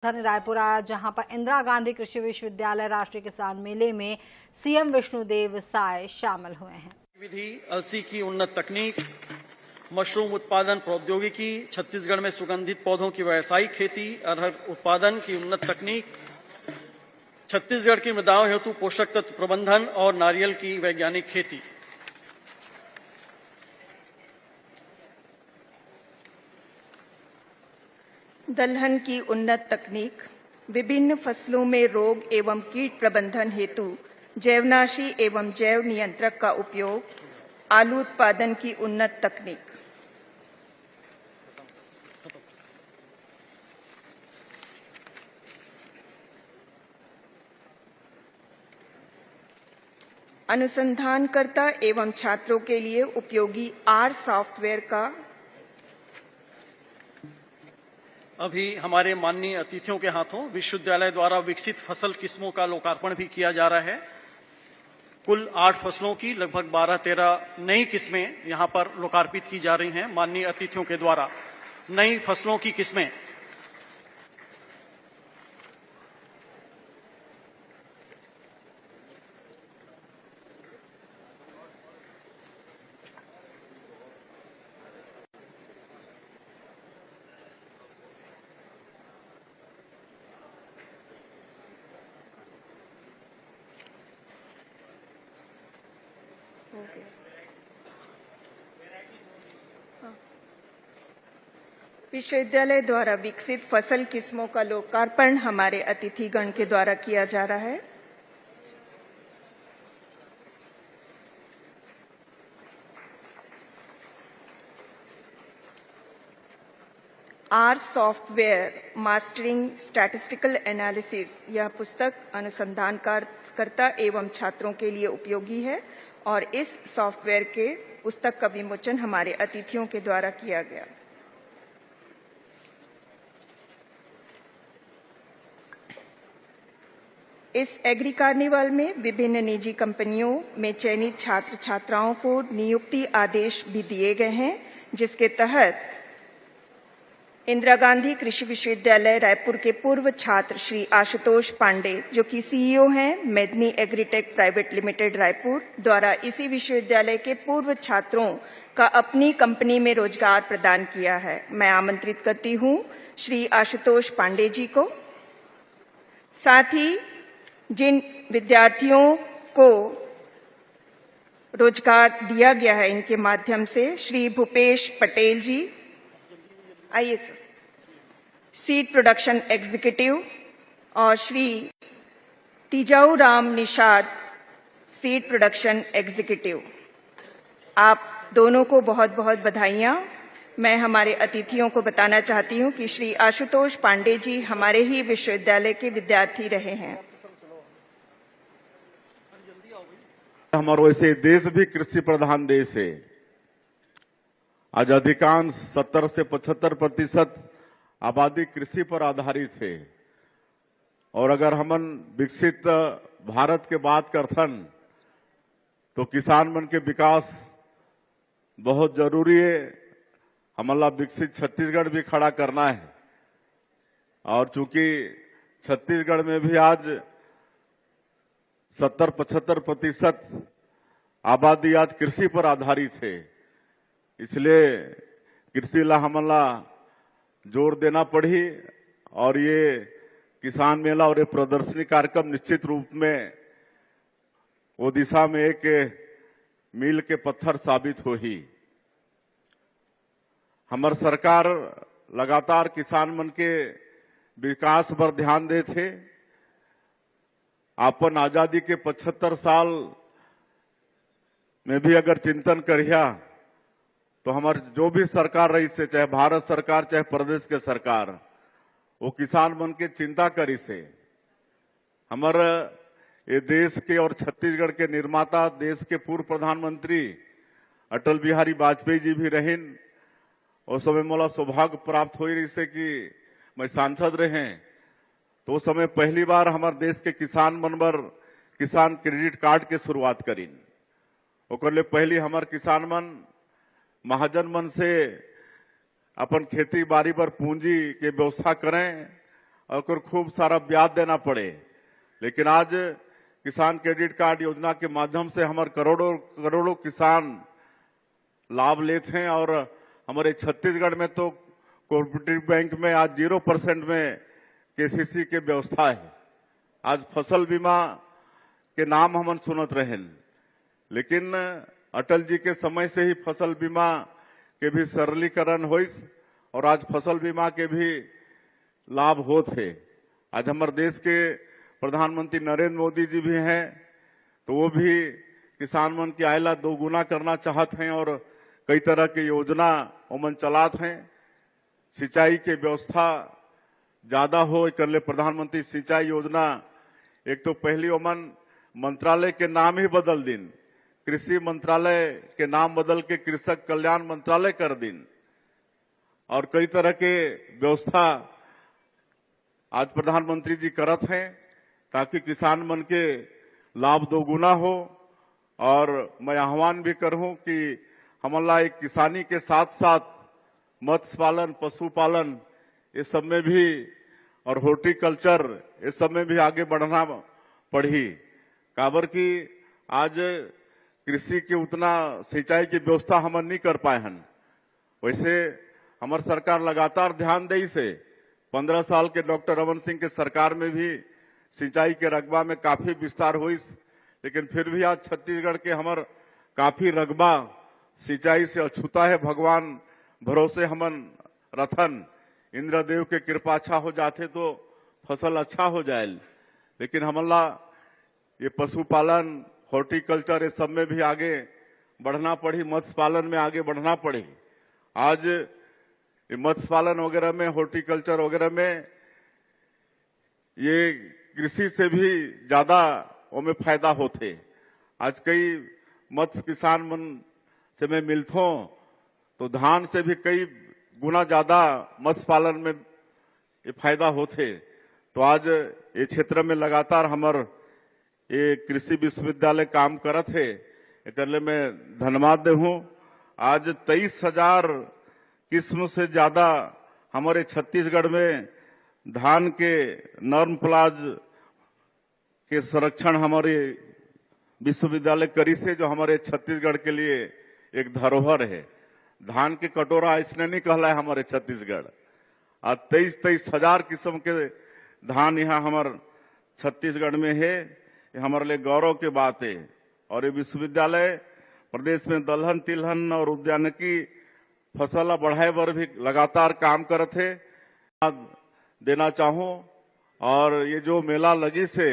राजधानी रायपुर आया, जहां पर इंदिरा गांधी कृषि विश्वविद्यालय राष्ट्रीय किसान मेले में सीएम विष्णुदेव साय शामिल हुए हैं। विधि, अलसी की उन्नत तकनीक, मशरूम उत्पादन प्रौद्योगिकी, छत्तीसगढ़ में सुगंधित पौधों की व्यावसायिक खेती, अरहर उत्पादन की उन्नत तकनीक, छत्तीसगढ़ की मृदाओं हेतु पोषक तत्व प्रबंधन और नारियल की वैज्ञानिक खेती। दलहन की उन्नत तकनीक, विभिन्न फसलों में रोग एवं कीट प्रबंधन हेतु जैवनाशी एवं जैव नियंत्रक का उपयोग, आलू उत्पादन की उन्नत तकनीक। अनुसंधानकर्ता एवं छात्रों के लिए उपयोगी आर सॉफ्टवेयर का अभी हमारे माननीय अतिथियों के हाथों विश्वविद्यालय द्वारा विकसित फसल किस्मों का लोकार्पण भी किया जा रहा है। कुल 8 फसलों की लगभग 12-13 नई किस्में यहां पर लोकार्पित की जा रही हैं माननीय अतिथियों के द्वारा। नई फसलों की किस्में विश्वविद्यालय द्वारा विकसित फसल किस्मों का लोकार्पण हमारे अतिथिगण के द्वारा किया जा रहा है। R software mastering statistical analysis, यह पुस्तक अनुसंधानकर्ता एवं छात्रों के लिए उपयोगी है और इस सॉफ्टवेयर के पुस्तक का विमोचन हमारे अतिथियों के द्वारा किया गया। इस एग्री कार्निवल में विभिन्न निजी कंपनियों में चयनित छात्र छात्राओं को नियुक्ति आदेश भी दिए गए हैं, जिसके तहत इंदिरा गांधी कृषि विश्वविद्यालय रायपुर के पूर्व छात्र श्री आशुतोष पांडे, जो कि सीईओ हैं Medni agritech private limited Raipur, द्वारा इसी विश्वविद्यालय के पूर्व छात्रों का अपनी कंपनी में रोजगार प्रदान किया है। मैं आमंत्रित करती हूं श्री आशुतोष पांडे जी को। साथ ही जिन विद्यार्थियों को रोजगार दिया गया है, इनके माध्यम से श्री भूपेश पटेल जी, आइए सर, सीड प्रोडक्शन एग्जीक्यूटिव, और Shri Tijau Ram Nishad, seed production executive. आप दोनों को बहुत बहुत बधाइयां। मैं हमारे अतिथियों को बताना चाहती हूं कि श्री आशुतोष पांडे जी हमारे ही विश्वविद्यालय के विद्यार्थी रहे हैं। हमारा वैसे देश भी कृषि प्रधान देश है। आज अधिकांश 70 से 75% आबादी कृषि पर आधारित है, और अगर हमन विकसित भारत के बात करथन तो किसान मन के विकास बहुत जरूरी है। हमला विकसित छत्तीसगढ़ भी खड़ा करना है, और चूंकि छत्तीसगढ़ में भी आज 70-75% आबादी आज कृषि पर आधारित है, इसलिए कृषि ला हमला जोर देना पड़ी। और ये किसान मेला और ये प्रदर्शनी कार्यक्रम निश्चित रूप में वो दिशा में एक मील के पत्थर साबित हो ही। हमार सरकार लगातार किसान मन के विकास पर ध्यान देते। अपन आजादी के 75 साल में भी अगर चिंतन करिया तो हमारे जो भी सरकार रही से, चाहे भारत सरकार चाहे प्रदेश के सरकार, वो किसान मन के चिंता करी से। हमारे ये देश के और छत्तीसगढ़ के निर्माता, देश के पूर्व प्रधानमंत्री अटल बिहारी वाजपेयी जी भी रहें। उस समय मोला सौभाग्य प्राप्त हो रही से कि मैं सांसद रहे, तो उस समय पहली बार हमारे देश के किसान मन बर किसान क्रेडिट कार्ड के शुरुआत करी। ओकर ले पहली हमारे किसान मन महाजन मन से अपन खेती बाड़ी पर पूंजी के व्यवस्था करें और खूब सारा ब्याज देना पड़े। लेकिन आज किसान क्रेडिट कार्ड योजना के माध्यम से हमारे करोड़ों करोड़ों किसान लाभ लेते हैं। और हमारे छत्तीसगढ़ में तो कोऑपरेटिव बैंक में आज 0% में केसीसी के व्यवस्था है। आज फसल बीमा के नाम हम सुनत रहे, लेकिन अटल जी के समय से ही फसल बीमा के भी सरलीकरण होइस और आज फसल बीमा के भी लाभ होते। आज हमारे देश के प्रधानमंत्री नरेंद्र मोदी जी भी हैं, तो वो भी किसान मन की आय ला दोगुना करना चाहते हैं और कई तरह की योजना ओमन चलाते हैं। सिंचाई के व्यवस्था ज्यादा हो कर ले प्रधानमंत्री सिंचाई योजना। एक तो पहली ओमन मंत्रालय के नाम ही बदल दिन, कृषि मंत्रालय के नाम बदल के कृषक कल्याण मंत्रालय कर दिन और कई तरह के व्यवस्था आज प्रधानमंत्री जी करत हैं ताकि किसान मन के लाभ दोगुना हो। और मैं आह्वान भी करूं कि हमला एक किसानी के साथ साथ मत्स्य पालन, पशुपालन ये सब में भी और हॉर्टिकल्चर ये सब में भी आगे बढ़ना पड़ी। काबर की आज कृषि के उतना सिंचाई की व्यवस्था हम नहीं कर पाए हैं। वैसे हमारी सरकार लगातार ध्यान दे से 15 साल के डॉक्टर रमन सिंह के सरकार में भी सिंचाई के रकबा में काफी विस्तार हुई, लेकिन फिर भी आज छत्तीसगढ़ के हमार काफी रकबा सिंचाई से अछूता है। भगवान भरोसे हमन रथन, इंद्रदेव के कृपा अच्छा हो जाते तो फसल अच्छा हो जाए। लेकिन हमला ये पशुपालन, हॉर्टिकल्चर ये सब में भी आगे बढ़ना पड़ी, मत्स्य पालन में आगे बढ़ना पड़ी। आज ये मत्स्य पालन वगैरह में, हॉर्टिकल्चर वगैरह में ये कृषि से भी ज्यादा उनमें फायदा होते। आज कई मत्स्य किसान मन से मैं मिलता हूं तो धान से भी कई गुना ज्यादा मत्स्य पालन में ये फायदा होते। तो आज ये क्षेत्र में लगातार हमार ये कृषि विश्वविद्यालय काम करत है, एक मैं धन्यवाद देहूं। आज 23,000 किस्म से ज्यादा हमारे छत्तीसगढ़ में धान के नर्म प्लाज के संरक्षण हमारे विश्वविद्यालय करी से, जो हमारे छत्तीसगढ़ के लिए एक धरोहर है। धान के कटोरा इसने नहीं कहला है हमारे छत्तीसगढ़। आज 23,000 किस्म के धान यहाँ हमारे छत्तीसगढ़ में है। ये हमारे लिए गौरव की बात है। और ये विश्वविद्यालय प्रदेश में दलहन, तिलहन और उद्यानिकी फसल बढ़ाए पर भी लगातार काम करते देना चाहूं। और ये जो मेला लगी से